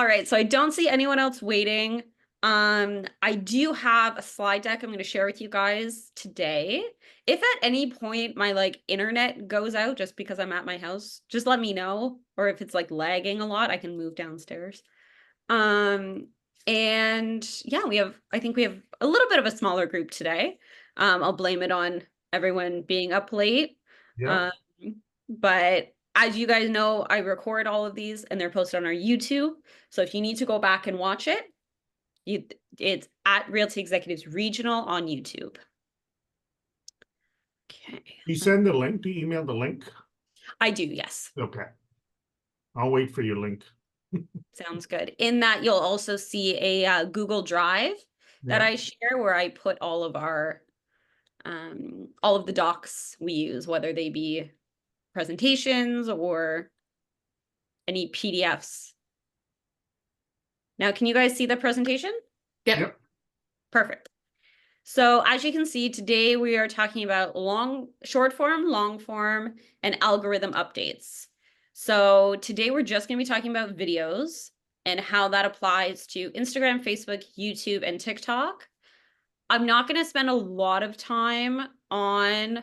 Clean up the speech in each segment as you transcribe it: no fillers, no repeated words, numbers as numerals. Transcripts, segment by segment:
All right, so I don't see anyone else waiting. I do have a slide deck I'm going to share with you guys today. If at any point my internet goes out just because I'm at my house, just let me know. Or if it's lagging a lot, I can move downstairs. Um, and yeah, I think we have a little bit of a smaller group today. I'll blame it on everyone being up late. Yeah. Um, but as you guys know, I record all of these and they're posted on our YouTube. So if you need to go back and watch it, it's at Realty Executives Regional on YouTube. Okay. You send the link? Do you email the link? I do, yes. Okay. I'll wait for your link. Sounds good. In that, you'll also see a Google Drive that Yeah. I share where I put all of all of the docs we use, whether they be presentations or any PDFs. Now, can you guys see the presentation? Yep. Perfect. So as you can see, today we are talking about short form, long form, and algorithm updates. So today we're just going to be talking about videos and how that applies to Instagram, Facebook, YouTube, and TikTok. I'm not going to spend a lot of time on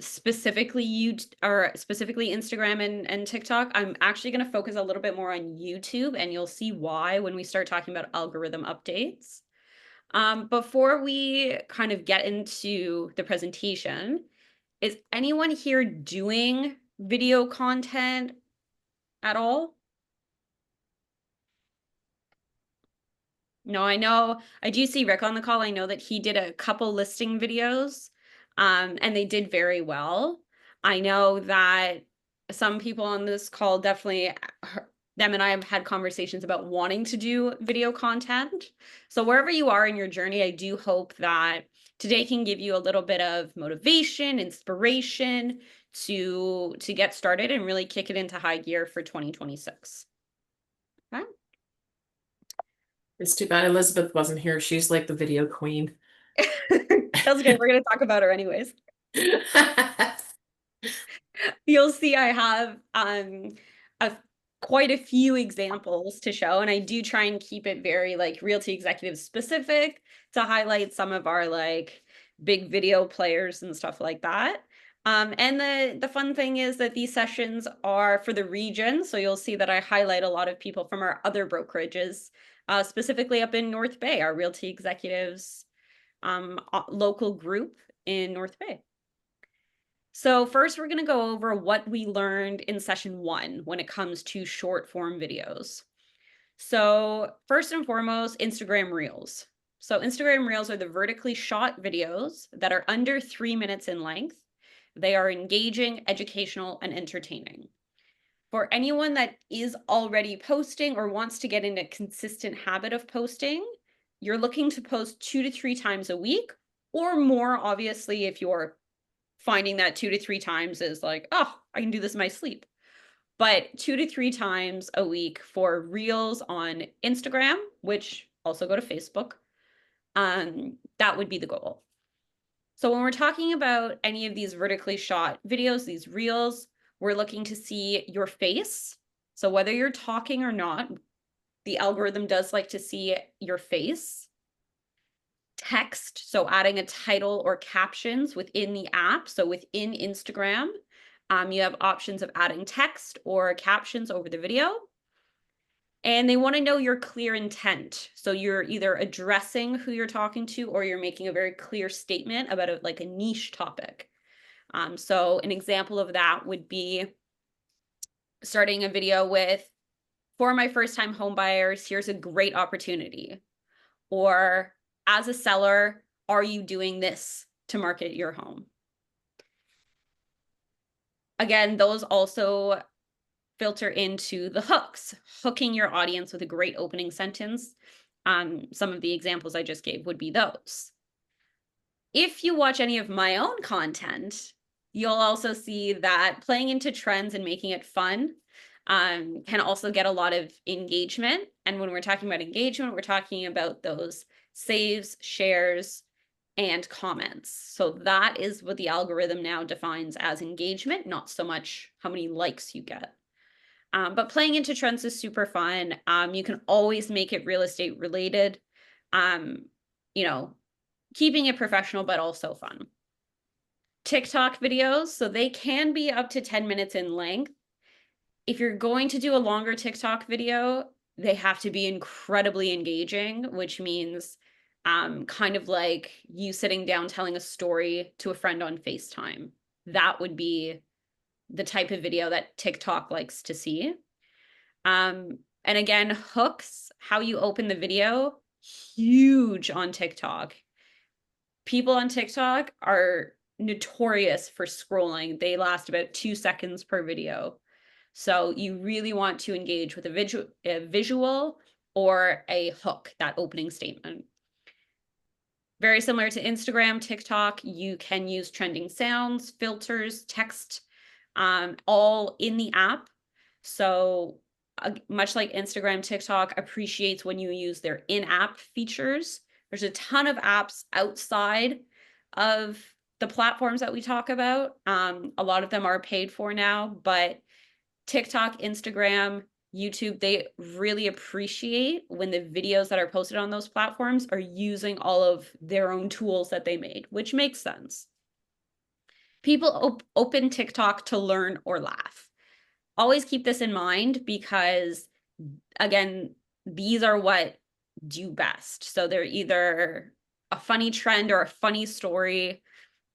specifically Instagram and TikTok. I'm actually going to focus a little bit more on YouTube, and you'll see why when we start talking about algorithm updates. Before we kind of get into the presentation, is anyone here doing video content at all? No, I know, I do see Rick on the call. I know that he did a couple listing videos, and they did very well. I know that some people on this call definitely, them and I have had conversations about wanting to do video content. So wherever you are in your journey, I do hope that today can give you a little bit of motivation, inspiration to get started and really kick it into high gear for 2026. Okay. It's too bad Elizabeth wasn't here. She's like the video queen. That's good. We're going to talk about her anyways. You'll see I have a, quite a few examples to show, and I do try and keep it very Realty Executive specific to highlight some of our big video players and stuff like that. And the fun thing is that these sessions are for the region, so you'll see that I highlight a lot of people from our other brokerages, specifically up in North Bay, our Realty Executives local group in North Bay. So first, we're going to go over what we learned in session 1 when it comes to short form videos. So first and foremost, Instagram Reels. So Instagram Reels are the vertically shot videos that are under 3 minutes in length. They are engaging, educational, and entertaining. For anyone that is already posting or wants to get in a consistent habit of posting, you're looking to post 2 to 3 times a week or more, obviously, if you're finding that 2 to 3 times is oh, I can do this in my sleep. But 2 to 3 times a week for Reels on Instagram, which also go to Facebook, that would be the goal. So when we're talking about any of these vertically shot videos, these Reels, we're looking to see your face. So whether you're talking or not, the algorithm does like to see your face. Text, so adding a title or captions within the app. So within Instagram, you have options of adding text or captions over the video. And they want to know your clear intent. So you're either addressing who you're talking to or you're making a very clear statement about a niche topic. So an example of that would be starting a video with, for my first time home buyers, here's a great opportunity. Or as a seller, are you doing this to market your home? Again, those also filter into the hooks, hooking your audience with a great opening sentence. Some of the examples I just gave would be those. If you watch any of my own content, you'll also see that playing into trends and making it fun can also get a lot of engagement. And when we're talking about engagement, we're talking about those saves, shares, and comments. So that is what the algorithm now defines as engagement, not so much how many likes you get. But playing into trends is super fun. You can always make it real estate related. You know, keeping it professional, but also fun. TikTok videos, so they can be up to 10 minutes in length. If you're going to do a longer TikTok video, they have to be incredibly engaging, which means kind of like you sitting down telling a story to a friend on FaceTime. That would be the type of video that TikTok likes to see. And again, hooks, how you open the video, huge on TikTok. People on TikTok are notorious for scrolling. They last about 2 seconds per video. So you really want to engage with a visual or a hook, that opening statement. Very similar to Instagram, TikTok, you can use trending sounds, filters, text, all in the app. So much like Instagram, TikTok appreciates when you use their in-app features. There's a ton of apps outside of the platforms that we talk about. A lot of them are paid for now, but TikTok, Instagram, YouTube, they really appreciate when the videos that are posted on those platforms are using all of their own tools that they made, which makes sense. People open TikTok to learn or laugh. Always keep this in mind because, again, these are what do best. So they're either a funny trend or a funny story,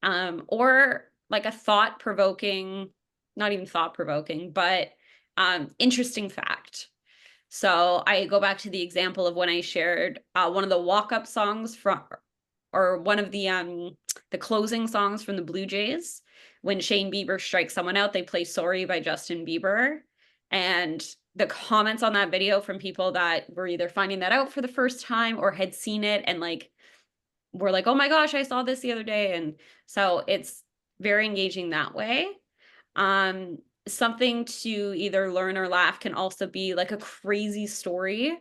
or like a thought-provoking, not even thought-provoking, but interesting fact. So I go back to the example of when I shared one of the walk-up songs from, or one of the closing songs from the Blue Jays. When Shane Bieber strikes someone out, they play Sorry by Justin Bieber. And the comments on that video from people that were either finding that out for the first time or had seen it and like were like, oh my gosh, I saw this the other day. And so it's very engaging that way. Something to either learn or laugh can also be like a crazy story.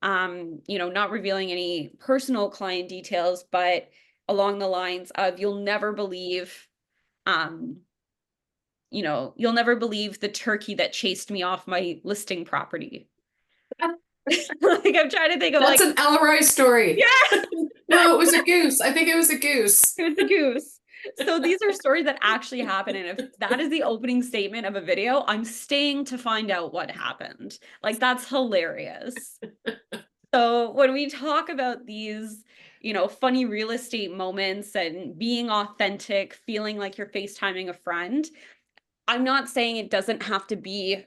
Not revealing any personal client details, but along the lines of you'll never believe you'll never believe the turkey that chased me off my listing property. Like I'm trying to think of That's like an Elroy story. yeah. No, it was a goose. I think it was a goose. It was a goose. So these are stories that actually happen. And if that is the opening statement of a video, I'm staying to find out what happened. Like that's hilarious. So when we talk about these, funny real estate moments and being authentic, feeling like you're FaceTiming a friend, I'm not saying it doesn't have to be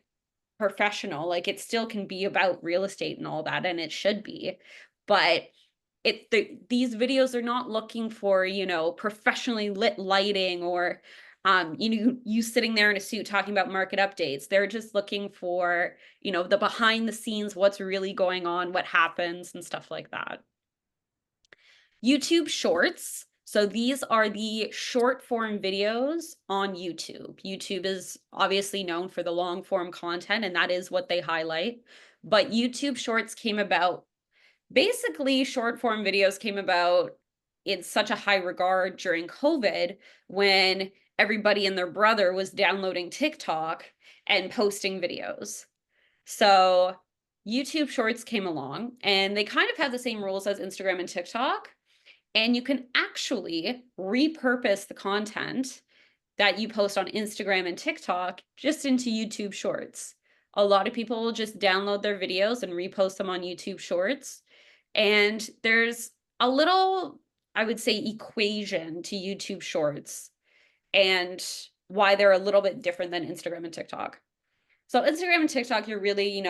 professional. Like it still can be about real estate and all that, and it should be. But these videos are not looking for, professionally lit lighting or, you sitting there in a suit talking about market updates. They're just looking for, the behind the scenes, what's really going on, what happens and stuff like that. YouTube Shorts. So these are the short form videos on YouTube. YouTube is obviously known for the long form content, and that is what they highlight. But YouTube Shorts came about, basically short form videos came about in such a high regard during COVID when everybody and their brother was downloading TikTok and posting videos. So YouTube Shorts came along and they kind of have the same rules as Instagram and TikTok. And you can actually repurpose the content that you post on Instagram and TikTok just into YouTube Shorts. A lot of people will just download their videos and repost them on YouTube Shorts. And there's a little, I would say, equation to YouTube Shorts and why they're a little bit different than Instagram and TikTok. So Instagram and TikTok, you're really,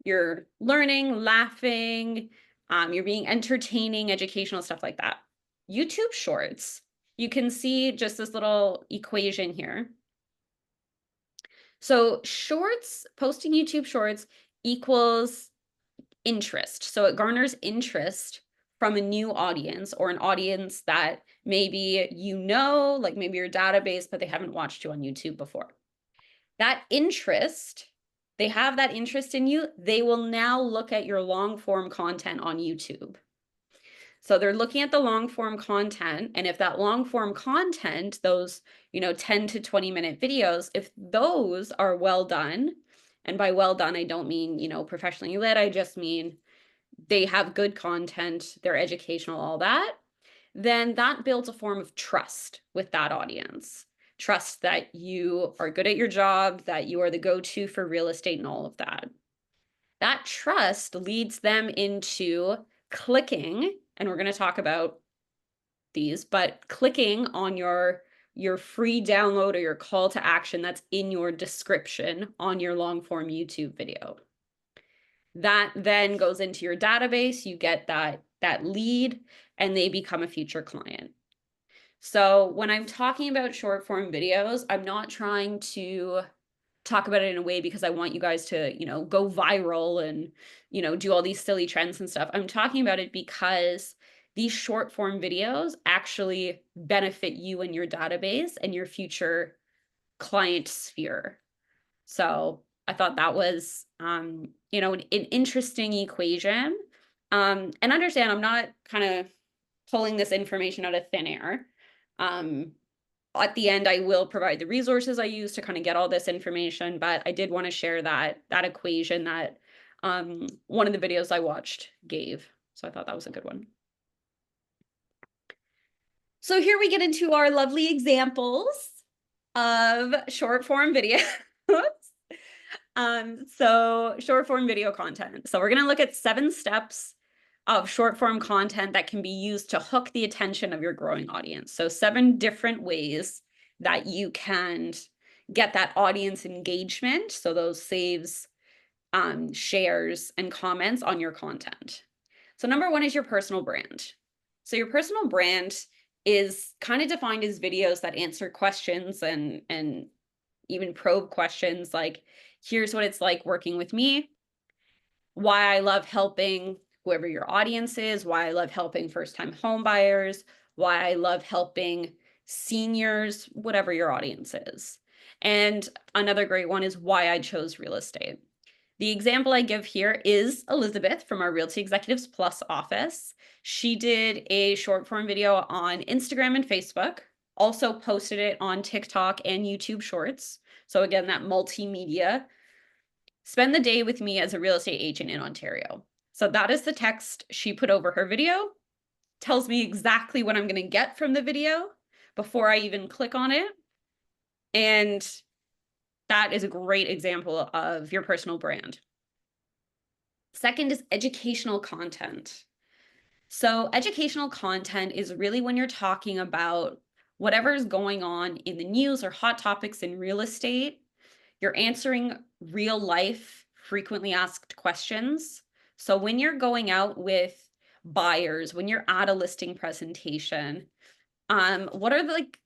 you're learning, laughing, you're being entertaining, educational, stuff like that. YouTube Shorts, you can see just this little equation here. So shorts, posting YouTube Shorts equals interest. So it garners interest from a new audience or an audience that maybe like maybe your database, but they haven't watched you on YouTube before. That interest, they have that interest in you, they will now look at your long form content on YouTube. So they're looking at the long form content, and if that long form content, those 10 to 20 minute videos, if those are well done And by well done, I don't mean, professionally lit. I just mean they have good content, they're educational, all that. Then that builds a form of trust with that audience. Trust that you are good at your job, that you are the go-to for real estate and all of that. That trust leads them into clicking, and we're going to talk about these, but clicking on your free download or your call to action that's in your description on your long form YouTube video. That then goes into your database, you get that lead, and they become a future client. So when I'm talking about short form videos, I'm not trying to talk about it in a way because I want you guys to, go viral and, do all these silly trends and stuff. I'm talking about it because these short form videos actually benefit you and your database and your future client sphere. So I thought that was, an interesting equation. And understand, I'm not kind of pulling this information out of thin air. At the end, I will provide the resources I use to kind of get all this information, but I did want to share that equation that one of the videos I watched gave. So I thought that was a good one. So here we get into our lovely examples of short form videos. So short form video content. So we're going to look at 7 steps of short form content that can be used to hook the attention of your growing audience. So 7 different ways that you can get that audience engagement. So those saves, shares, and comments on your content. So number 1 is your personal brand. So your personal brand is kind of defined as videos that answer questions and even probe questions like, here's what it's like working with me, why I love helping whoever your audience is, why I love helping first-time home buyers, why I love helping seniors, whatever your audience is. And another great one is why I chose real estate. The example I give here is Elizabeth from our Realty Executives Plus office. She did a short form video on Instagram and Facebook, also posted it on TikTok and YouTube Shorts. So again, that multimedia. Spend the day with me as a real estate agent in Ontario. So that is the text she put over her video. Tells me exactly what I'm going to get from the video before I even click on it. And that is a great example of your personal brand. Second is educational content. So educational content is really when you're talking about whatever is going on in the news or hot topics in real estate. You're answering real life, frequently asked questions. So when you're going out with buyers, when you're at a listing presentation, what are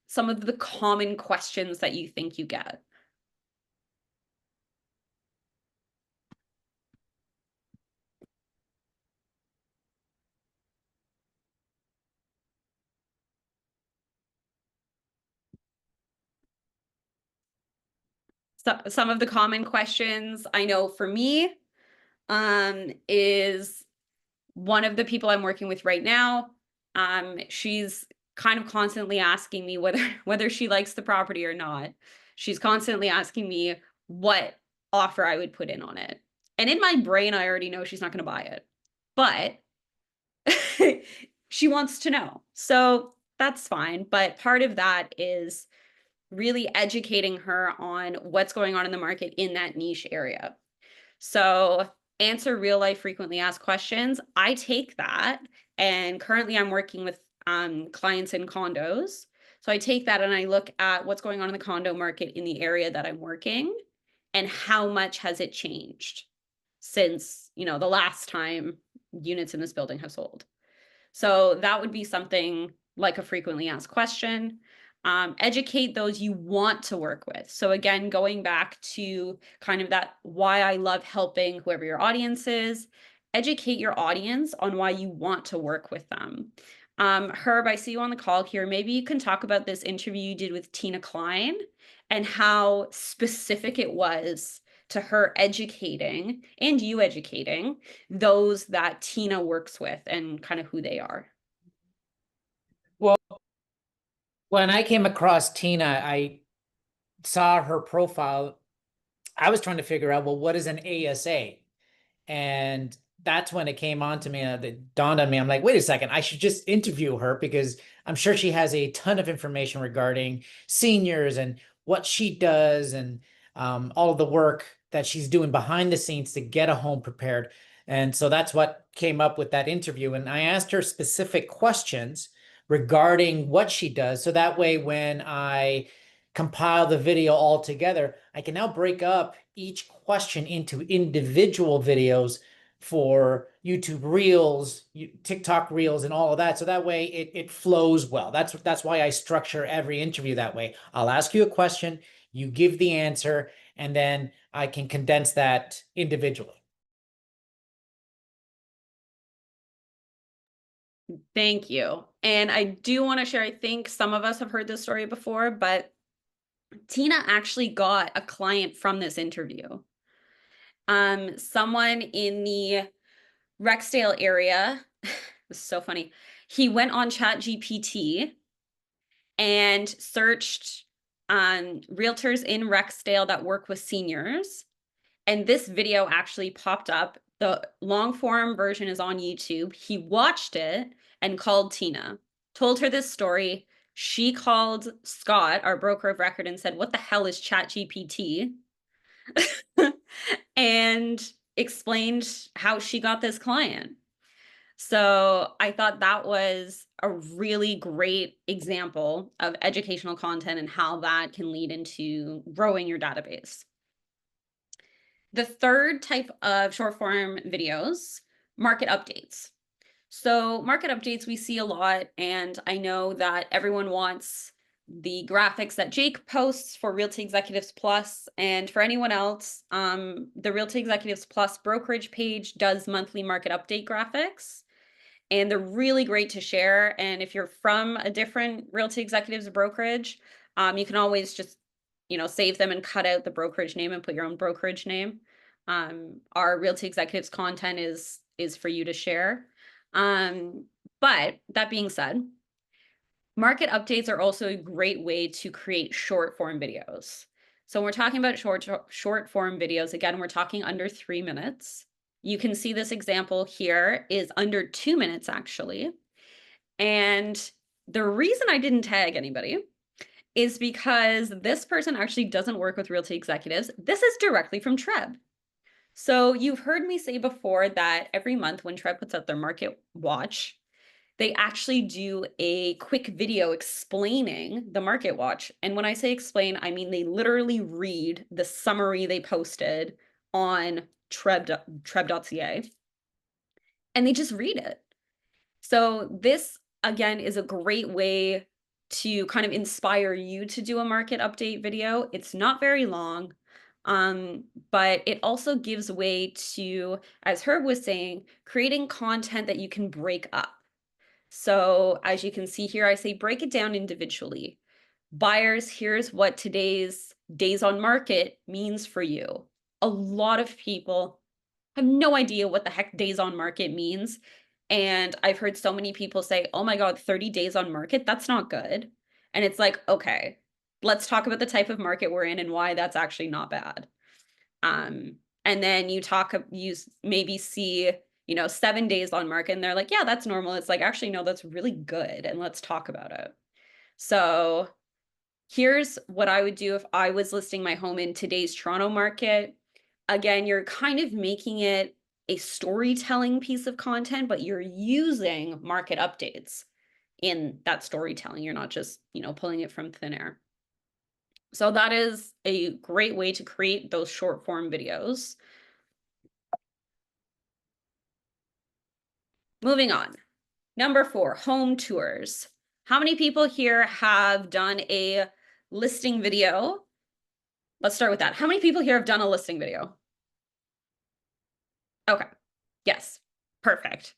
some of the common questions that you think you get? So some of the common questions I know for me is one of the people I'm working with right now. She's kind of constantly asking me whether she likes the property or not. She's constantly asking me what offer I would put in on it. And in my brain, I already know she's not going to buy it, but she wants to know. So that's fine. But part of that is really educating her on what's going on in the market in that niche area. So answer real life frequently asked questions. I take that, and currently I'm working with clients in condos. So I take that and I look at what's going on in the condo market in the area that I'm working and how much has it changed since, the last time units in this building have sold. So that would be something like a frequently asked question. Educate those you want to work with. So again, going back to kind of that why I love helping whoever your audience is, educate your audience on why you want to work with them. Herb, I see you on the call here. Maybe you can talk about this interview you did with Tina Klein and how specific it was to her educating and you educating those that Tina works with and kind of who they are. Well, when I came across Tina, I saw her profile. I was trying to figure out, well, what is an ASA? And that's when it came on to me, that dawned on me. I'm like, wait a second, I should just interview her because I'm sure she has a ton of information regarding seniors and what she does and all of the work that she's doing behind the scenes to get a home prepared. And so that's what came up with that interview. And I asked her specific questions regarding what she does. So that way, when I compile the video all together, I can now break up each question into individual videos for YouTube Reels, TikTok Reels, and all of that. So that way it flows well. That's why I structure every interview that way. I'll ask you a question, you give the answer, and then I can condense that individually. Thank you. And I do want to share, I think some of us have heard this story before, but Tina actually got a client from this interview. Someone in the Rexdale area, it was so funny. He went on ChatGPT and searched realtors in Rexdale that work with seniors. And this video actually popped up. The long form version is on YouTube. He watched it and called Tina, told her this story. She called Scott, our broker of record, and said, "What the hell is ChatGPT?" and explained how she got this client. So I thought that was a really great example of educational content and how that can lead into growing your database. The third type of short form videos, market updates. So market updates we see a lot, and I know that everyone wants the graphics that Jake posts for Realty Executives Plus, and for anyone else, the Realty Executives Plus brokerage page does monthly market update graphics, and they're really great to share. And if you're from a different Realty Executives brokerage, you can always just save them and cut out the brokerage name and put your own brokerage name. Our Realty Executives content is for you to share. But that being said, market updates are also a great way to create short form videos. So when we're talking about short form videos, again, we're talking under 3 minutes. You can see this example here is under 2 minutes actually. And the reason I didn't tag anybody is because this person actually doesn't work with Realty Executives. This is directly from Treb. So you've heard me say before that every month when Treb puts out their market watch, they actually do a quick video explaining the market watch. And when I say explain, I mean they literally read the summary they posted on treb.ca and they just read it. So this, again, is a great way to kind of inspire you to do a market update video. It's not very long, but it also gives way to, as Herb was saying, creating content that you can break up. So as you can see here, I say break it down individually. Buyers, here's what today's days on market means for you. A lot of people have no idea what the heck days on market means. And I've heard so many people say, oh my God, 30 days on market, that's not good. And it's like, okay, let's talk about the type of market we're in and why that's actually not bad. And then you maybe see, 7 days on market and they're like, yeah, that's normal. It's like, actually, no, that's really good. And let's talk about it. So here's what I would do if I was listing my home in today's Toronto market. Again, you're kind of making it a storytelling piece of content, but you're using market updates in that storytelling. You're not just, pulling it from thin air. So that is a great way to create those short form videos. Moving on. Number 4, home tours. How many people here have done a listing video? Let's start with that. How many people here have done a listing video? Okay. Yes. Perfect.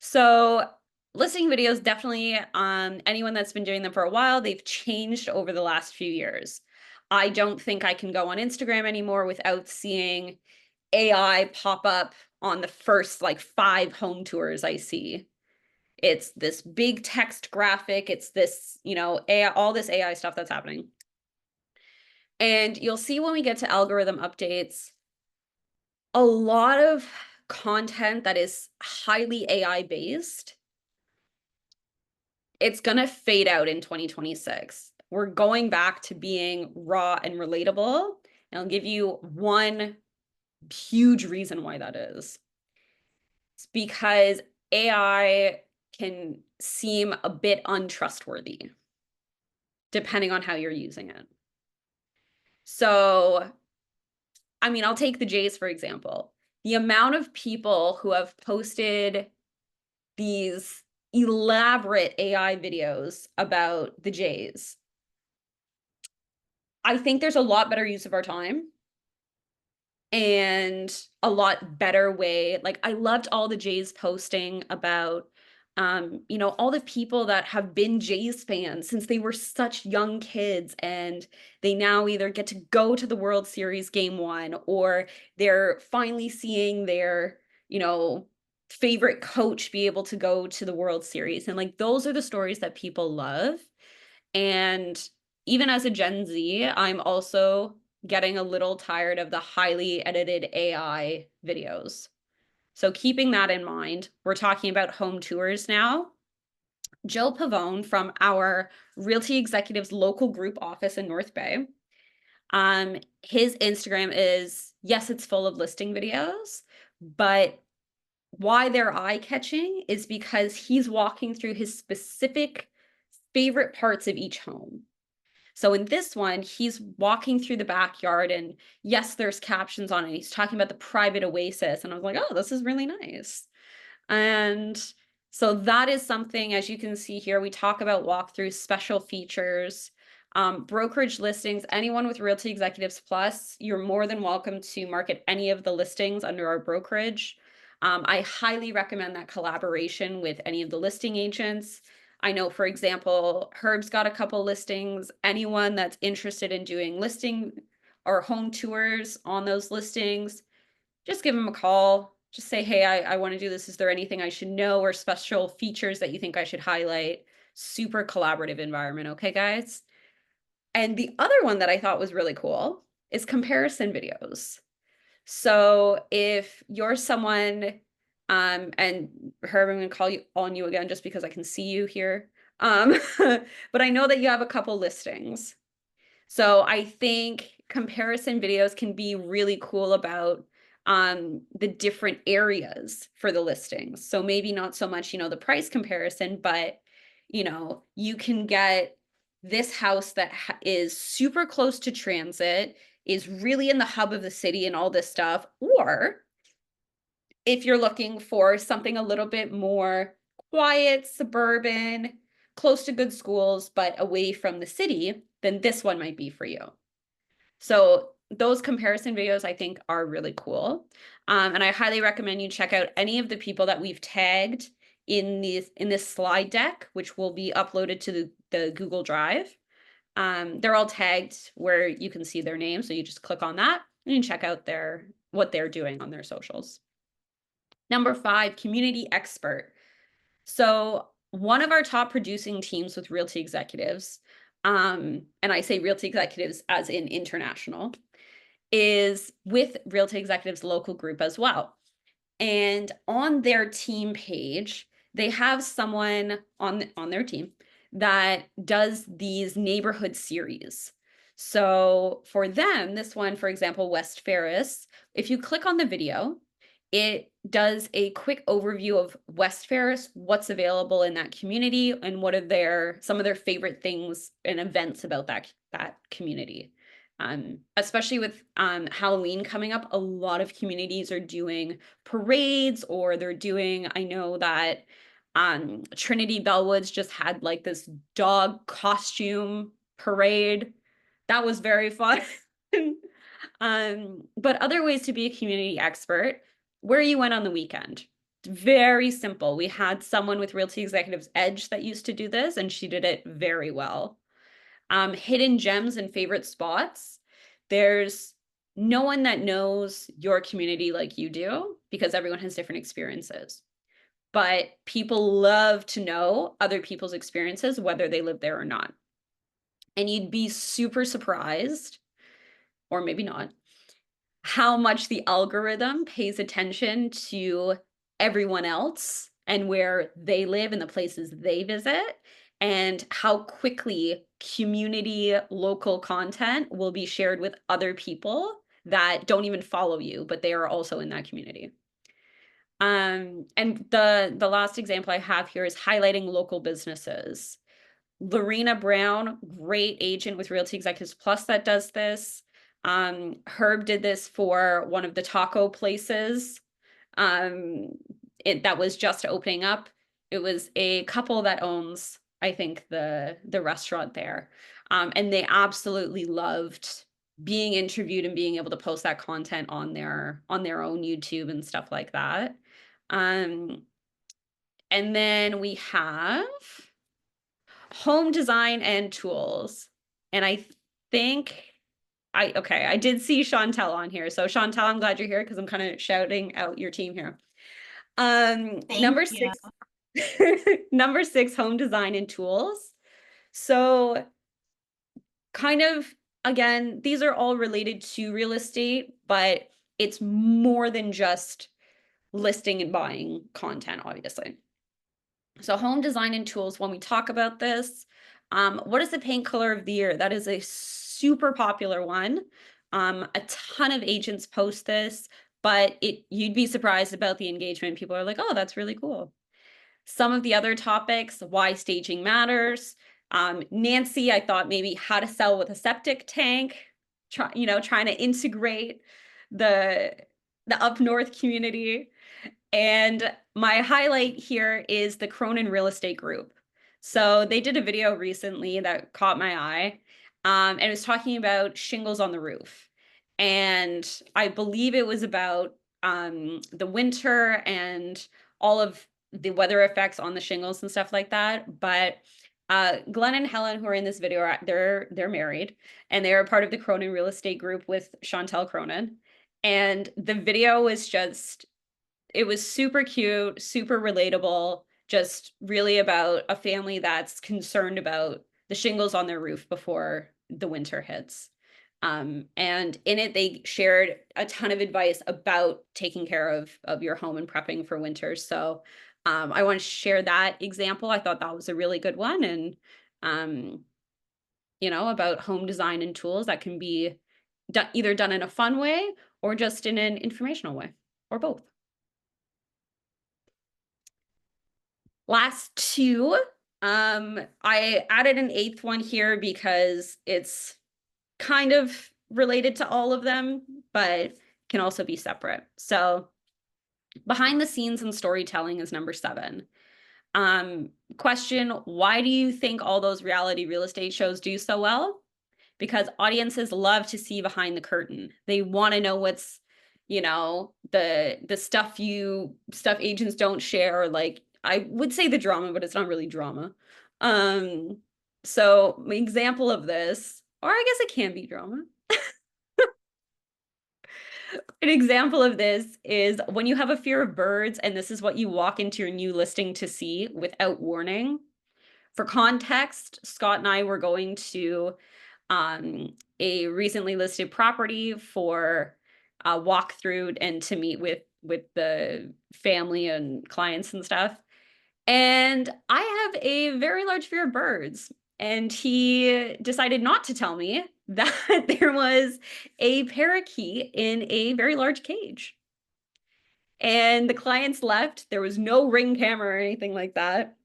So listing videos, definitely anyone that's been doing them for a while, they've changed over the last few years. I don't think I can go on Instagram anymore without seeing AI pop up on the first 5 home tours I see. It's this big text graphic. It's this, AI, all this AI stuff that's happening. And you'll see when we get to algorithm updates, a lot of content that is highly AI based, it's going to fade out in 2026. We're going back to being raw and relatable. And I'll give you one huge reason why that is. It's because AI can seem a bit untrustworthy depending on how you're using it. So, I mean, I'll take the Jays, for example. The amount of people who have posted these elaborate AI videos about the Jays, I think there's a lot better use of our time and a lot better way. Like, I loved all the Jays posting about you know, all the people that have been Jays fans since they were such young kids, and they now either get to go to the World Series game 1, or they're finally seeing their, you know, favorite coach be able to go to the World Series. And like, those are the stories that people love. And even as a Gen Z, I'm also getting a little tired of the highly edited AI videos. So keeping that in mind, we're talking about home tours now. Jill Pavone from our Realty Executives local group office in North Bay. His Instagram is, yes, it's full of listing videos, but why they're eye-catching is because he's walking through his specific favorite parts of each home. So in this one, he's walking through the backyard, and yes, there's captions on it. He's talking about the private oasis. And I was like, oh, this is really nice. And so that is something, as you can see here, we talk about walkthroughs, special features, brokerage listings. Anyone with Realty Executives Plus, you're more than welcome to market any of the listings under our brokerage. I highly recommend that collaboration with any of the listing agents. I know, for example, Herb's got a couple listings. Anyone that's interested in doing listing or home tours on those listings, just give him a call. Just say, hey, I want to do this. Is there anything I should know or special features that you think I should highlight? Super collaborative environment. Okay, guys? And the other one that I thought was really cool is comparison videos. So if you're someone, and Herb, I'm gonna call you on you again just because I can see you here. But I know that you have a couple listings. So I think comparison videos can be really cool about the different areas for the listings. So maybe not so much, you know, the price comparison, but you know, you can get this house that is super close to transit, is really in the hub of the city and all this stuff. Or if you're looking for something a little bit more quiet, suburban, close to good schools, but away from the city, then this one might be for you. So those comparison videos I think are really cool. And I highly recommend you check out any of the people that we've tagged in this slide deck, which will be uploaded to the Google Drive. They're all tagged where you can see their name. So you just click on that and you check out what they're doing on their socials. Number 5, community expert. So one of our top producing teams with Realty Executives, and I say Realty Executives as in international, is with Realty Executives local group as well. And on their team page, they have someone on their team that does these neighborhood series. So for them, this one, for example, West Ferris, if you click on the video, it does a quick overview of West Ferris, what's available in that community, and what are some of their favorite things and events about that community. Especially with Halloween coming up, a lot of communities are doing parades, or they're doing, I know that Trinity Bellwoods just had like this dog costume parade. That was very fun. But other ways to be a community expert, where you went on the weekend. Very simple. We had someone with Realty Executives Edge that used to do this, and she did it very well. Hidden gems and favorite spots. There's no one that knows your community like you do, because everyone has different experiences. But people love to know other people's experiences, whether they live there or not. And you'd be super surprised or maybe not, how much the algorithm pays attention to everyone else and where they live and the places they visit, and how quickly community local content will be shared with other people that don't even follow you, but they are also in that community. And the last example I have here is highlighting local businesses. Lorena Brown, great agent with Realty Executives Plus that does this. Herb did this for one of the taco places that was just opening up. It was a couple that owns, I think, the restaurant there. And they absolutely loved being interviewed and being able to post that content on their own YouTube and stuff like that. And then we have home design and tools. And I think I did see Chantel on here. So Chantel, I'm glad you're here because I'm kind of shouting out your team here. Number you. 6, number 6, home design and tools. So kind of, again, these are all related to real estate, but it's more than just listing and buying content, obviously. So home design and tools, when we talk about this, what is the paint color of the year? That is a super popular one. A ton of agents post this, but you'd be surprised about the engagement. People are like, oh, that's really cool. Some of the other topics, why staging matters. Nancy, I thought maybe how to sell with a septic tank, trying to integrate the up north community. And my highlight here is the Cronin Real Estate Group. So they did a video recently that caught my eye, and it was talking about shingles on the roof. And I believe it was about the winter and all of the weather effects on the shingles and stuff like that. But Glenn and Helen, who are in this video, they're married, and they're a part of the Cronin Real Estate Group with Chantel Cronin. And the video was it was super cute, super relatable, just really about a family that's concerned about the shingles on their roof before the winter hits. And in it, they shared a ton of advice about taking care of your home and prepping for winter. So I want to share that example. I thought that was a really good one. And, about home design and tools that can be either done in a fun way or just in an informational way, or both. Last 2, I added an 8th one here because it's kind of related to all of them, but can also be separate. So behind the scenes and storytelling is number 7. Question, why do you think all those reality real estate shows do so well? Because audiences love to see behind the curtain. They want to know what's, the stuff agents don't share, like I would say the drama, but it's not really drama. So an example of this, or I guess it can be drama. An example of this is when you have a fear of birds and this is what you walk into your new listing to see without warning. For context, Scott and I were going to a recently listed property for a walkthrough and to meet with the family and clients and stuff. And I have a very large fear of birds. And he decided not to tell me that there was a parakeet in a very large cage. And the clients left. There was no ring camera or anything like that.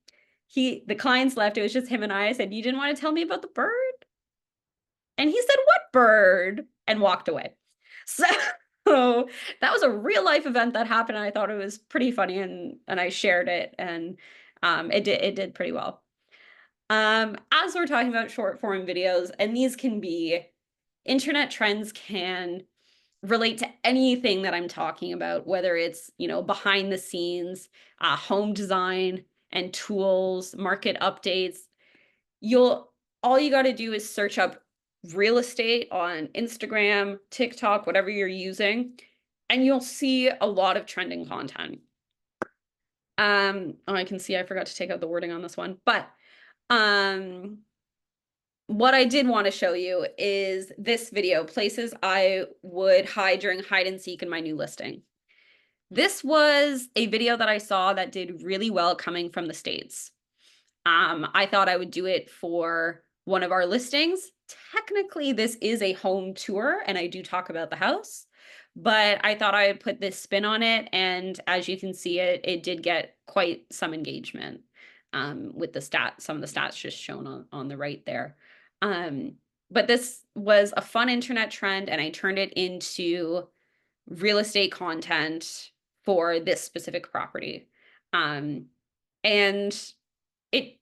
The clients left. It was just him and I said, you didn't want to tell me about the bird? And he said, what bird? And walked away. So that was a real life event that happened. And I thought it was pretty funny and I shared it, and it did pretty well. As we're talking about short form videos, and these can be internet trends, can relate to anything that I'm talking about, whether it's, behind the scenes, home design and tools, market updates. All you got to do is search up real estate on Instagram, TikTok, whatever you're using, and you'll see a lot of trending content. I can see I forgot to take out the wording on this one, but what I did want to show you is this video, places I would hide during hide and seek in my new listing. This was a video that I saw that did really well coming from the States. I thought I would do it for one of our listings. Technically, this is a home tour, and I do talk about the house, but I thought I would put this spin on it, and as you can see, it did get quite some engagement with the stats, some of the stats just shown on the right there. But this was a fun internet trend, and I turned it into real estate content for this specific property. And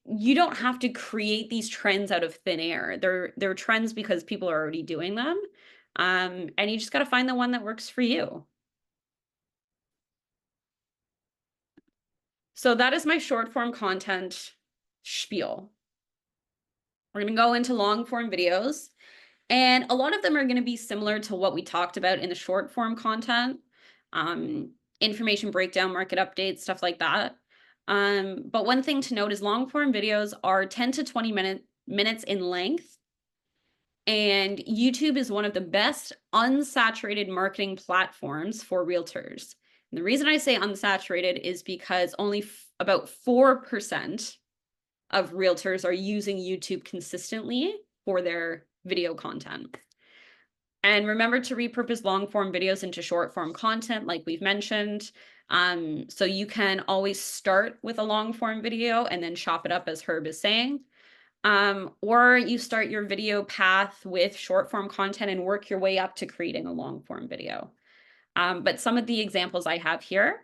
you don't have to create these trends out of thin air. They're trends because people are already doing them. And you just got to find the one that works for you. So that is my short form content spiel. We're going to go into long form videos, and a lot of them are going to be similar to what we talked about in the short form content, information breakdown, market updates, stuff like that. But one thing to note is long form videos are 10 to 20 minutes in length. And YouTube is one of the best unsaturated marketing platforms for realtors. And the reason I say unsaturated is because only about 4% of realtors are using YouTube consistently for their video content. And remember to repurpose long form videos into short form content, like we've mentioned. So you can always start with a long form video and then chop it up, as Herb is saying. Or you start your video path with short form content and work your way up to creating a long form video. But some of the examples I have here,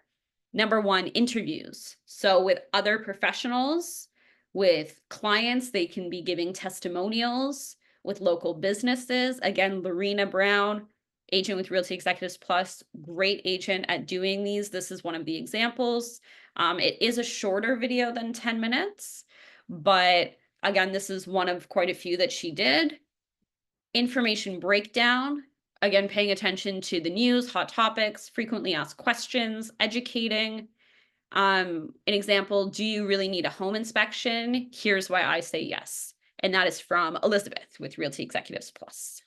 number one, interviews. So with other professionals, with clients, they can be giving testimonials. With local businesses, again, Lorena Brown, agent with Realty Executives Plus, great agent at doing these. This is one of the examples. It is a shorter video than 10 minutes, but again, this is one of quite a few that she did. Information breakdown, again, paying attention to the news, hot topics, frequently asked questions, educating. An example, do you really need a home inspection? Here's why I say yes. And that is from Elizabeth with Realty Executives Plus.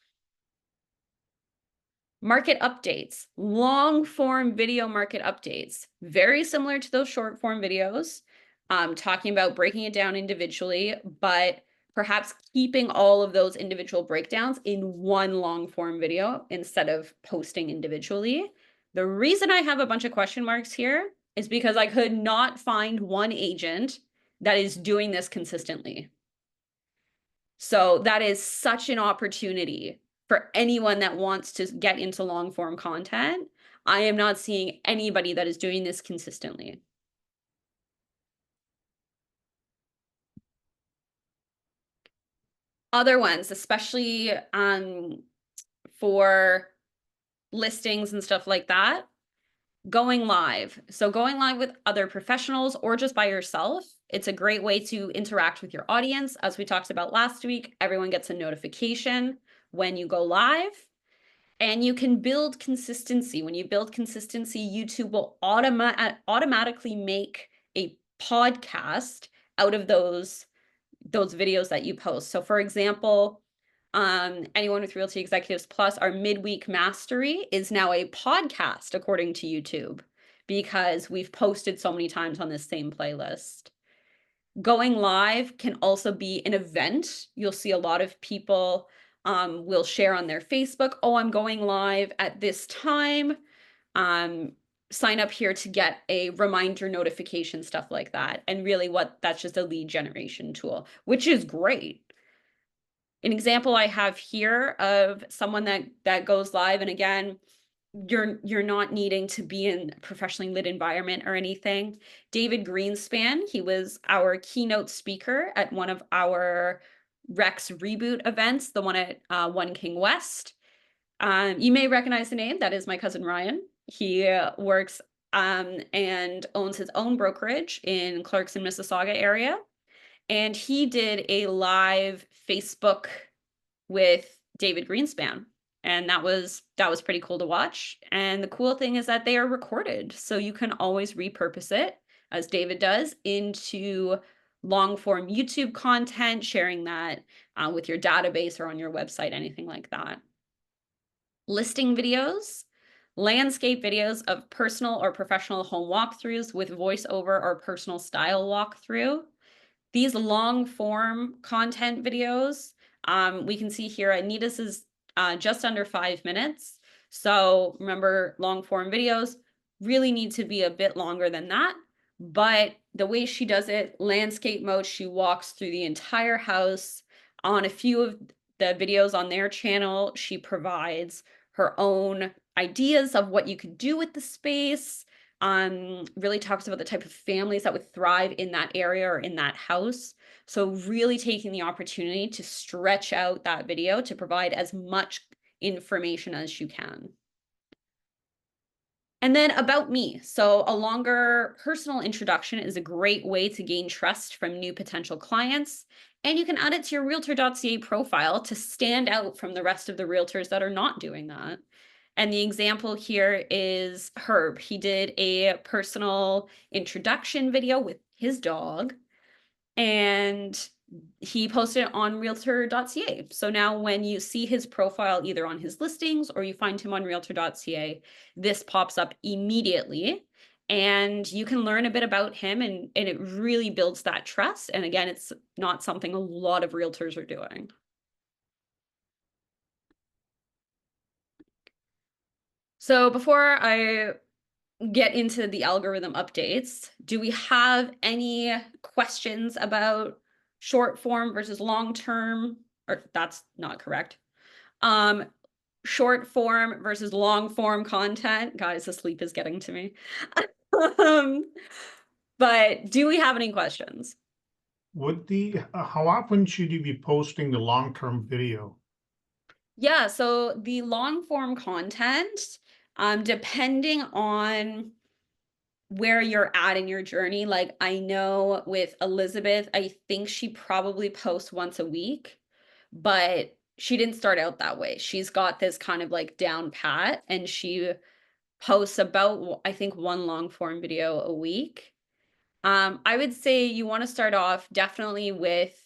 Market updates, long form video market updates, very similar to those short form videos, talking about breaking it down individually, but perhaps keeping all of those individual breakdowns in one long form video instead of posting individually. The reason I have a bunch of question marks here is because I could not find one agent that is doing this consistently. So that is such an opportunity for anyone that wants to get into long form content. I am not seeing anybody that is doing this consistently. Other ones, especially for listings and stuff like that, going live. So going live with other professionals or just by yourself, it's a great way to interact with your audience. As we talked about last week, everyone gets a notification when you go live, and you can build consistency. When you build consistency, YouTube will automatically make a podcast out of those videos that you post. So for example, anyone with Realty Executives Plus, our midweek mastery is now a podcast according to YouTube because we've posted so many times on this same playlist. Going live can also be an event. You'll see a lot of people will share on their Facebook, oh, I'm going live at this time. Sign up here to get a reminder notification, stuff like that. And really that's just a lead generation tool, which is great. An example I have here of someone that goes live, and again, you're not needing to be in a professionally lit environment or anything. David Greenspan, he was our keynote speaker at one of our Rex Reboot events, the one at One King West. You may recognize the name. That is my cousin Ryan. He works and owns his own brokerage in Clarkson, Mississauga area. And he did a live Facebook with David Greenspan. And that was pretty cool to watch. And the cool thing is that they are recorded. So you can always repurpose it, as David does, into long form YouTube content, sharing that with your database or on your website, anything like that. Listing videos, landscape videos of personal or professional home walkthroughs with voiceover or personal style walkthrough. These long form content videos, we can see here Anita's is just under 5 minutes. So remember, long form videos really need to be a bit longer than that. But the way she does it, landscape mode, she walks through the entire house. On a few of the videos on their channel, she provides her own ideas of what you could do with the space. Really talks about the type of families that would thrive in that area or in that house. So really taking the opportunity to stretch out that video to provide as much information as you can. And then about me. So a longer personal introduction is a great way to gain trust from new potential clients. And you can add it to your Realtor.ca profile to stand out from the rest of the realtors that are not doing that. And the example here is Herb. He did a personal introduction video with his dog, and he posted it on Realtor.ca. So now when you see his profile either on his listings or you find him on Realtor.ca, this pops up immediately. And you can learn a bit about him, and it really builds that trust. And again, it's not something a lot of realtors are doing. So before I get into the algorithm updates, do we have any questions about short form versus long term? Or that's not correct. Short form versus long form content. Guys, the sleep is getting to me. But do we have any questions? How often should you be posting the long-term video? Yeah, so the long form content, depending on where you're at in your journey, like I know with Elizabeth, I think she probably posts once a week, but she didn't start out that way. She's got this kind of like down pat, and she posts about, I think, one long form video a week. I would say you want to start off definitely with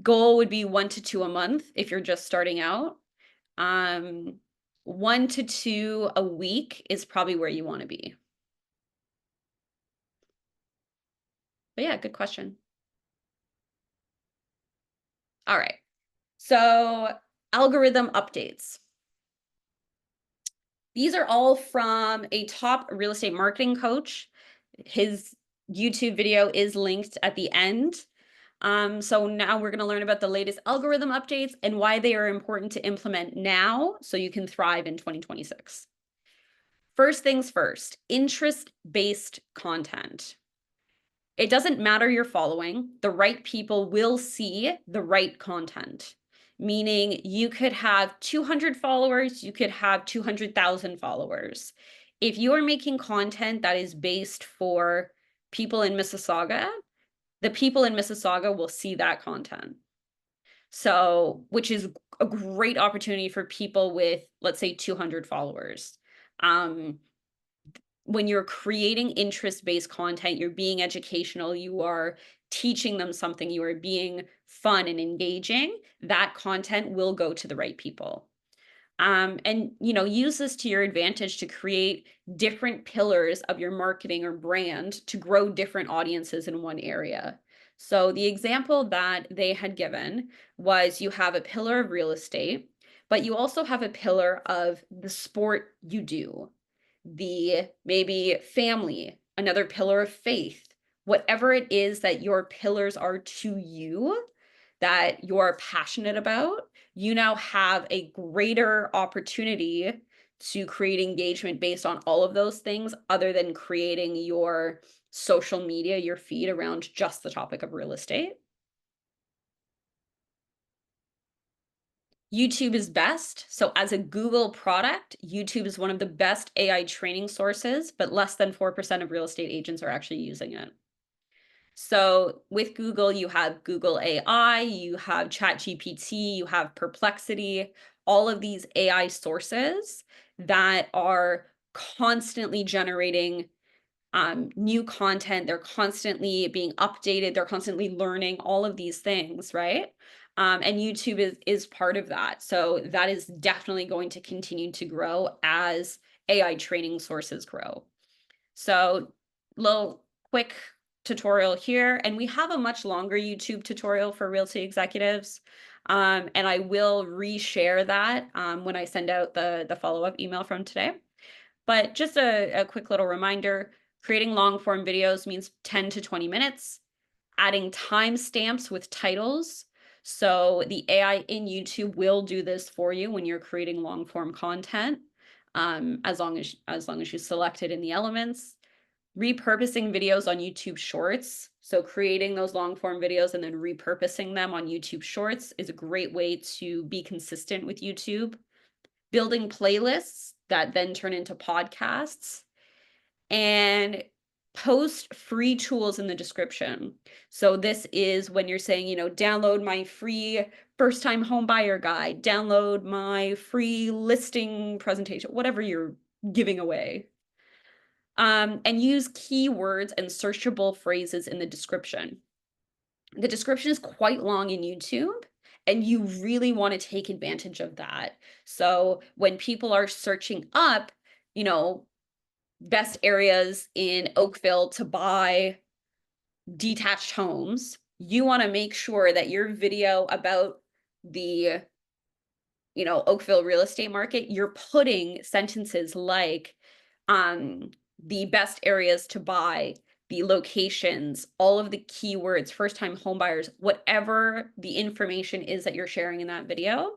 goal would be 1 to 2 a month if you're just starting out. 1 to 2 a week is probably where you want to be. But yeah, good question. All right. So algorithm updates. These are all from a top real estate marketing coach. His YouTube video is linked at the end. So now we're going to learn about the latest algorithm updates and why they are important to implement now so you can thrive in 2026. First things first, interest-based content. It doesn't matter your following, the right people will see the right content. Meaning you could have 200 followers, you could have 200,000 followers. If you are making content that is based for people in Mississauga, the people in Mississauga will see that content. So, which is a great opportunity for people with, let's say, 200 followers. When you're creating interest-based content, you're being educational, you are teaching them something, you are being fun and engaging, that content will go to the right people. And use this to your advantage to create different pillars of your marketing or brand to grow different audiences in one area. So the example that they had given was you have a pillar of real estate, but you also have a pillar of the sport you do, the maybe family, another pillar of faith, whatever it is that your pillars are to you that you're passionate about, you now have a greater opportunity to create engagement based on all of those things other than creating your social media, your feed around just the topic of real estate. YouTube is best. So as a Google product, YouTube is one of the best AI training sources, but less than 4% of real estate agents are actually using it. So with Google, you have Google AI, you have ChatGPT, you have Perplexity, all of these AI sources that are constantly generating new content. They're constantly being updated. They're constantly learning all of these things, right? And YouTube is part of that. So that is definitely going to continue to grow as AI training sources grow. So little quick tutorial here, and we have a much longer YouTube tutorial for Realty executives. And I will reshare that when I send out the follow-up email from today. But just a quick little reminder, creating long form videos means 10 to 20 minutes, adding timestamps with titles. So the AI in YouTube will do this for you when you're creating long form content, as long as you select it in the elements. Repurposing videos on YouTube Shorts. So creating those long form videos and then repurposing them on YouTube Shorts is a great way to be consistent with YouTube. Building playlists that then turn into podcasts, and post free tools in the description. So this is when you're saying, you know, download my free first time home buyer guide, download my free listing presentation, whatever you're giving away. And use keywords and searchable phrases in the description. The description is quite long in YouTube, and you really want to take advantage of that. So when people are searching up, you know, best areas in Oakville to buy detached homes, you want to make sure that your video about the, you know, Oakville real estate market, you're putting sentences like, the best areas to buy, the locations, all of the keywords, first time home buyers, whatever the information is that you're sharing in that video.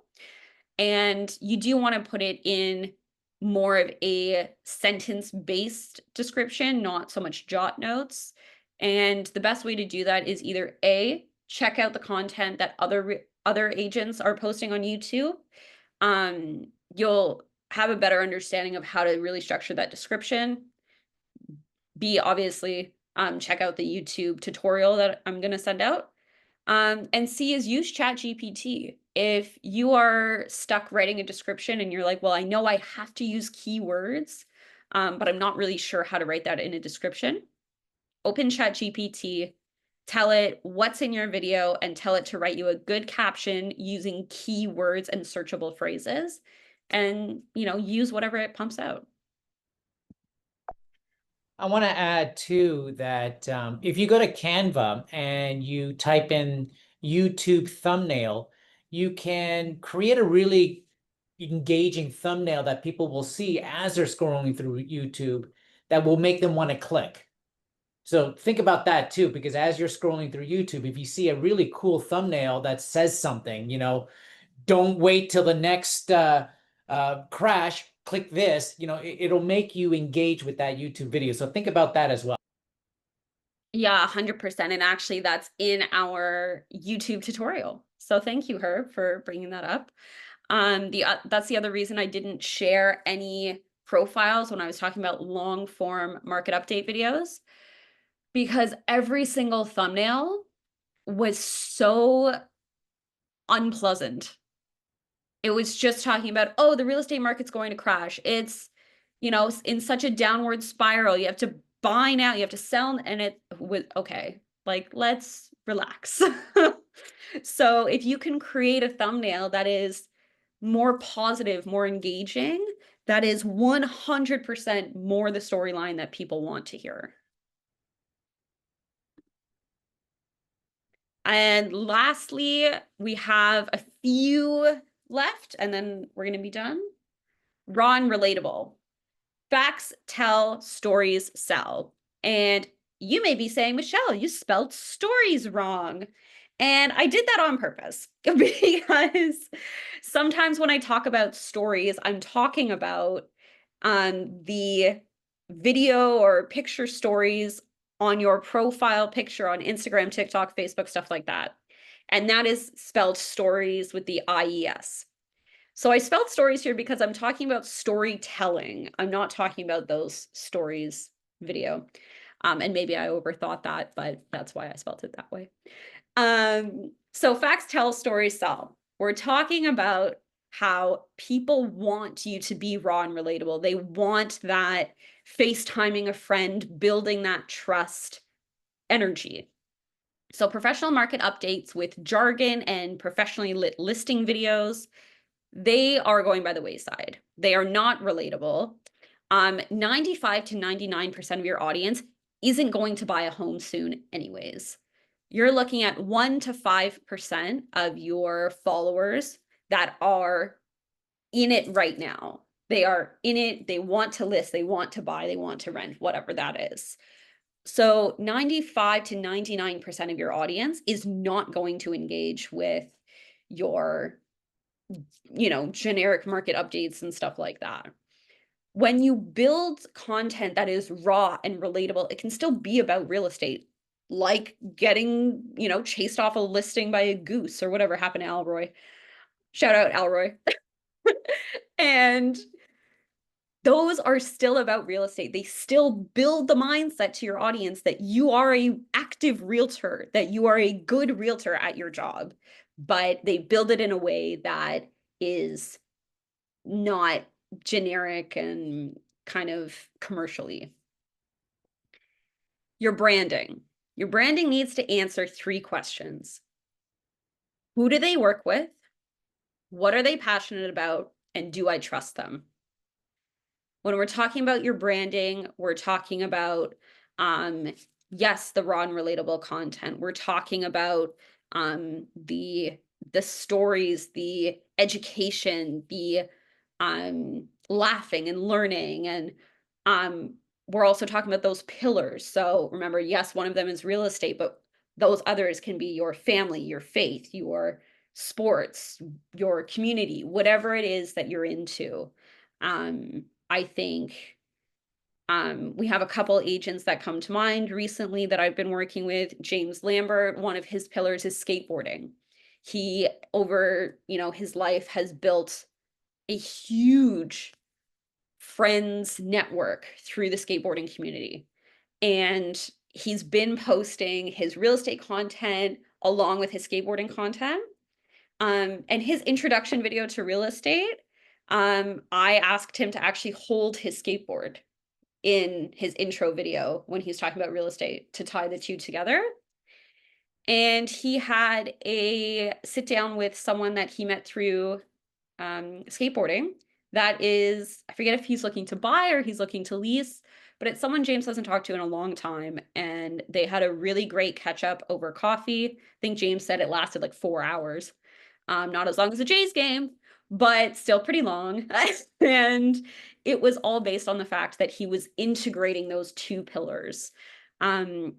And you do want to put it in more of a sentence-based description, not so much jot notes. And the best way to do that is either A, check out the content that other agents are posting on YouTube. You'll have a better understanding of how to really structure that description. B, obviously, check out the YouTube tutorial that I'm going to send out. And C is use ChatGPT. If you are stuck writing a description and you're like, well, I know I have to use keywords, but I'm not really sure how to write that in a description, open ChatGPT, tell it what's in your video, and tell it to write you a good caption using keywords and searchable phrases, and, you know, use whatever it pumps out. I want to add too that if you go to Canva and you type in YouTube thumbnail, you can create a really engaging thumbnail that people will see as they're scrolling through YouTube that will make them want to click. So think about that too, because as you're scrolling through YouTube, if you see a really cool thumbnail that says something, you know, don't wait till the next crash, click this, you know, it'll make you engage with that YouTube video. So think about that as well. Yeah, 100%. And actually that's in our YouTube tutorial. So thank you, Herb, for bringing that up. That's the other reason I didn't share any profiles when I was talking about long form market update videos, because every single thumbnail was so unpleasant. It was just talking about, oh, the real estate market's going to crash. It's, you know, in such a downward spiral. You have to buy now, you have to sell, and it was okay. Like, let's relax. So if you can create a thumbnail that is more positive, more engaging, that is 100% more the storyline that people want to hear. And lastly, we have a few left, and then we're going to be done. Raw and relatable. Facts tell, stories sell. And you may be saying, Michelle, you spelled stories wrong. And I did that on purpose because sometimes when I talk about stories, I'm talking about the video or picture stories on your profile picture on Instagram, TikTok, Facebook, stuff like that. And that is spelled stories with the IES. So I spelled stories here because I'm talking about storytelling. I'm not talking about those stories video. And maybe I overthought that, but that's why I spelled it that way. So facts tell, stories sell. We're talking about how people want you to be raw and relatable. They want that FaceTiming a friend, building that trust energy. So professional market updates with jargon and professionally lit listing videos, they are going by the wayside. They are not relatable. 95 to 99% of your audience isn't going to buy a home soon anyways. You're looking at 1 to 5% of your followers that are in it right now. They are in it, they want to list, they want to buy, they want to rent, whatever that is. So 95 to 99% of your audience is not going to engage with your, generic market updates and stuff like that. When you build content that is raw and relatable, it can still be about real estate, like getting, chased off a listing by a goose or whatever happened to Alroy. Shout out Alroy. And those are still about real estate. They still build the mindset to your audience that you are a active realtor, that you are a good realtor at your job, but they build it in a way that is not generic and kind of commercially. Your branding. Your branding needs to answer 3 questions. Who do they work with? What are they passionate about? And do I trust them? When we're talking about your branding, we're talking about, yes, the raw and relatable content. We're talking about the stories, the education, the laughing and learning, and we're also talking about those pillars. So remember, yes, one of them is real estate, but those others can be your family, your faith, your sports, your community, whatever it is that you're into. I think we have a couple agents that come to mind recently that I've been working with. James Lambert, one of his pillars is skateboarding. He, over his life, has built a huge friends network through the skateboarding community. And he's been posting his real estate content along with his skateboarding content. And his introduction video to real estate, I asked him to actually hold his skateboard in his intro video when he's talking about real estate to tie the two together. And he had a sit down with someone that he met through skateboarding. That is, I forget if he's looking to buy or he's looking to lease, but it's someone James hasn't talked to in a long time. And they had a really great catch up over coffee. I think James said it lasted like 4 hours. Not as long as a Jays game, but still pretty long. And it was all based on the fact that he was integrating those 2 pillars. And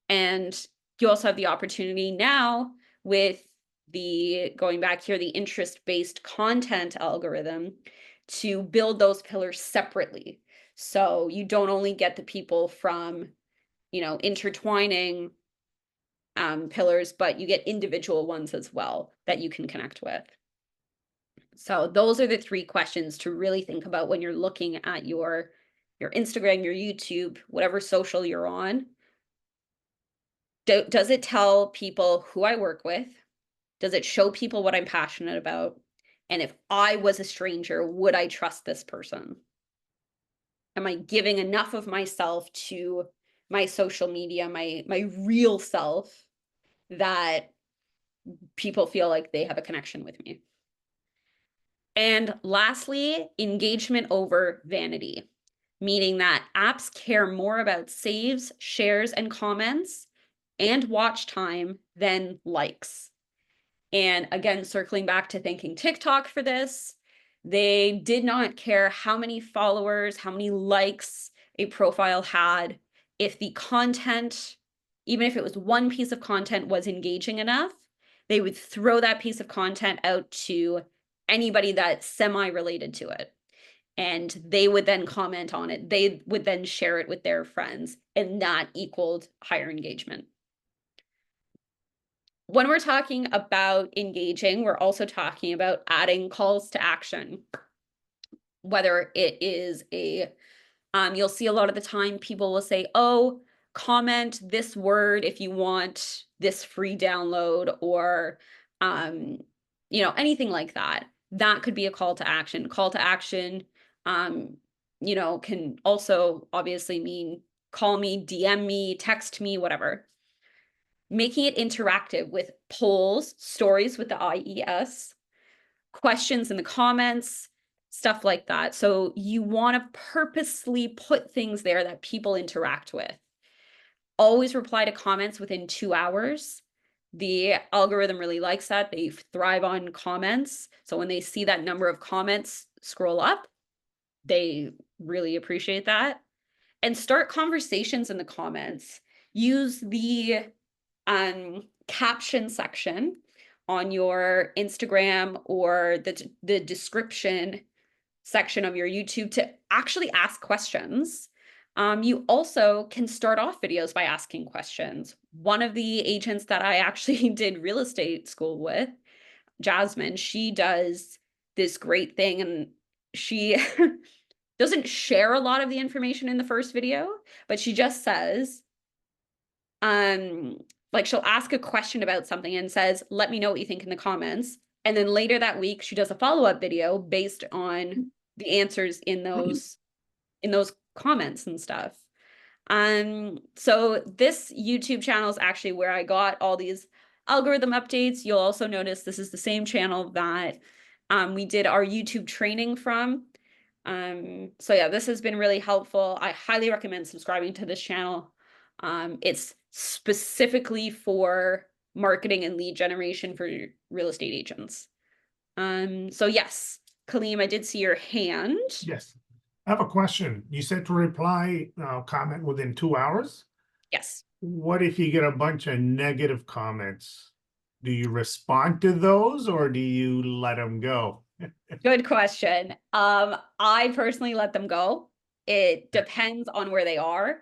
you also have the opportunity now with going back here, the interest-based content algorithm, to build those pillars separately. So you don't only get the people from, intertwining pillars, but you get individual ones as well that you can connect with. So those are the 3 questions to really think about when you're looking at your Instagram, your YouTube, whatever social you're on. Does it tell people who I work with? Does it show people what I'm passionate about? And if I was a stranger, would I trust this person? Am I giving enough of myself to my social media, my real self, that people feel like they have a connection with me? And lastly, engagement over vanity, meaning that apps care more about saves, shares, and comments and watch time than likes. And again, circling back to thanking TikTok for this, they did not care how many followers, how many likes a profile had. If the content, even if it was one piece of content, was engaging enough, they would throw that piece of content out to anybody that's semi-related to it. And they would then comment on it. They would then share it with their friends, and that equaled higher engagement. When we're talking about engaging, we're also talking about adding calls to action. Whether it is you'll see a lot of the time people will say, oh, comment this word if you want this free download, or, anything like that. That could be a call to action. Call to action you know, can also obviously mean call me, DM me, text me, whatever. Making it interactive with polls, stories with the IES, questions in the comments, stuff like that. So you want to purposely put things there that people interact with. Always reply to comments within 2 hours. The algorithm really likes that. They thrive on comments. So when they see that number of comments scroll up, they really appreciate that. And start conversations in the comments. Use the caption section on your Instagram or the description section of your YouTube to actually ask questions. You also can start off videos by asking questions. One of the agents that I actually did real estate school with, Jasmine, she does this great thing, and she doesn't share a lot of the information in the first video, but she just says, like she'll ask a question about something and says, let me know what you think in the comments. And then later that week, she does a follow-up video based on the answers in those comments and stuff. So this YouTube channel is actually where I got all these algorithm updates. You'll also notice this is the same channel that we did our YouTube training from. So yeah, this has been really helpful. I highly recommend subscribing to this channel. It's specifically for marketing and lead generation for real estate agents. So yes, Kaleem, I did see your hand. Yes. I have a question. You said to reply, comment within 2 hours. Yes. What if you get a bunch of negative comments? Do you respond to those or do you let them go? Good question. I personally let them go. It depends on where they are.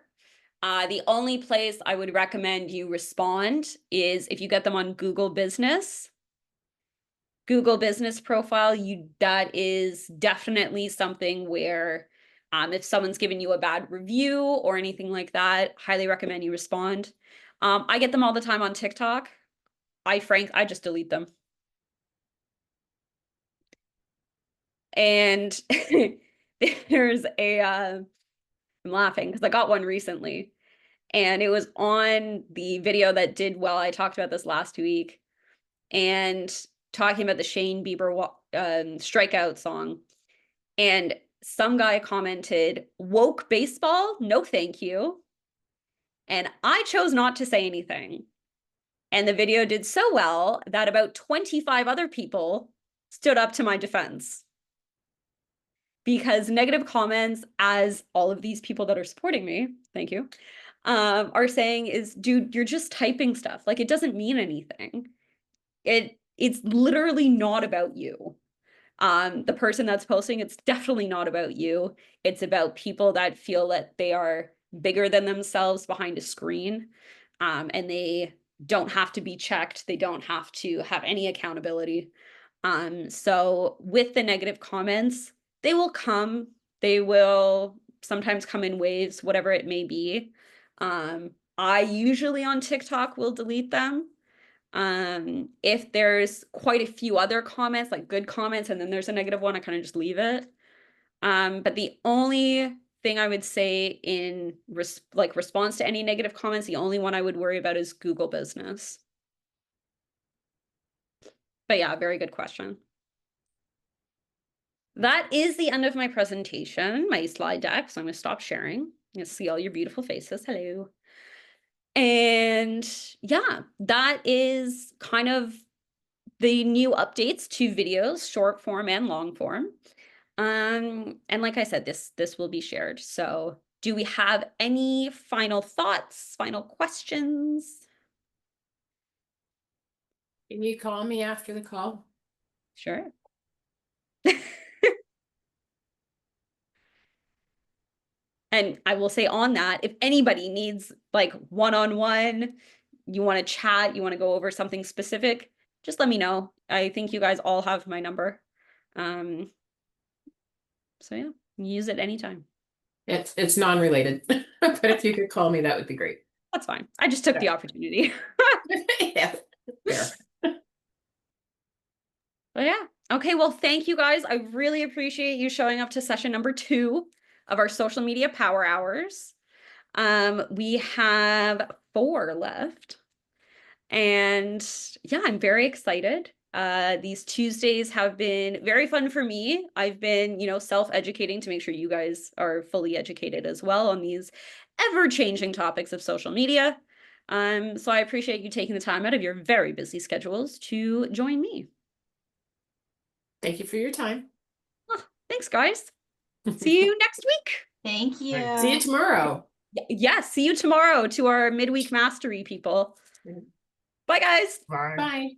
The only place I would recommend you respond is if you get them on Google Business. Google Business profile, that is definitely something where if someone's given you a bad review or anything like that, highly recommend you respond. I get them all the time on TikTok. I just delete them. And there's I'm laughing because I got one recently, and it was on the video that did well. I talked about this last week, and talking about the Shane Bieber strikeout song. And some guy commented, woke baseball? No, thank you. And I chose not to say anything. And the video did so well that about 25 other people stood up to my defense. Because negative comments, as all of these people that are supporting me, thank you, are saying is, dude, you're just typing stuff. Like, it doesn't mean anything. It's literally not about you. The person that's posting, it's definitely not about you. It's about people that feel that they are bigger than themselves behind a screen, and they don't have to be checked. They don't have to have any accountability. So with the negative comments, they will come. They will sometimes come in waves, whatever it may be. I usually on TikTok will delete them. If there's quite a few other comments, like good comments, and then there's a negative one, I kind of just leave it. But the only thing I would say in response to any negative comments, the only one I would worry about is Google Business. But yeah, very good question. That is the end of my presentation, my slide deck. So I'm going to stop sharing. You see all your beautiful faces. Hello. And yeah, that is kind of the new updates to videos, short form and long form. And like I said, this will be shared. So do we have any final thoughts, final questions? Can you call me after the call? Sure. And I will say on that, if anybody needs like one-on-one, you want to chat, you want to go over something specific, just let me know. I think you guys all have my number. So yeah, use it anytime. It's non-related, but if you could call me, that would be great. That's fine. I just took the opportunity. Yeah, fair. But yeah. Okay, well, thank you guys. I really appreciate you showing up to session number 2 of our social media power hours. We have 4 left. And yeah, I'm very excited. These Tuesdays have been very fun for me. I've been, self-educating to make sure you guys are fully educated as well on these ever-changing topics of social media. So I appreciate you taking the time out of your very busy schedules to join me. Thank you for your time. Oh, thanks, guys. See you next week. Thank you. See you tomorrow. Yeah, see you tomorrow to our midweek mastery people. Bye, guys. Bye. Bye.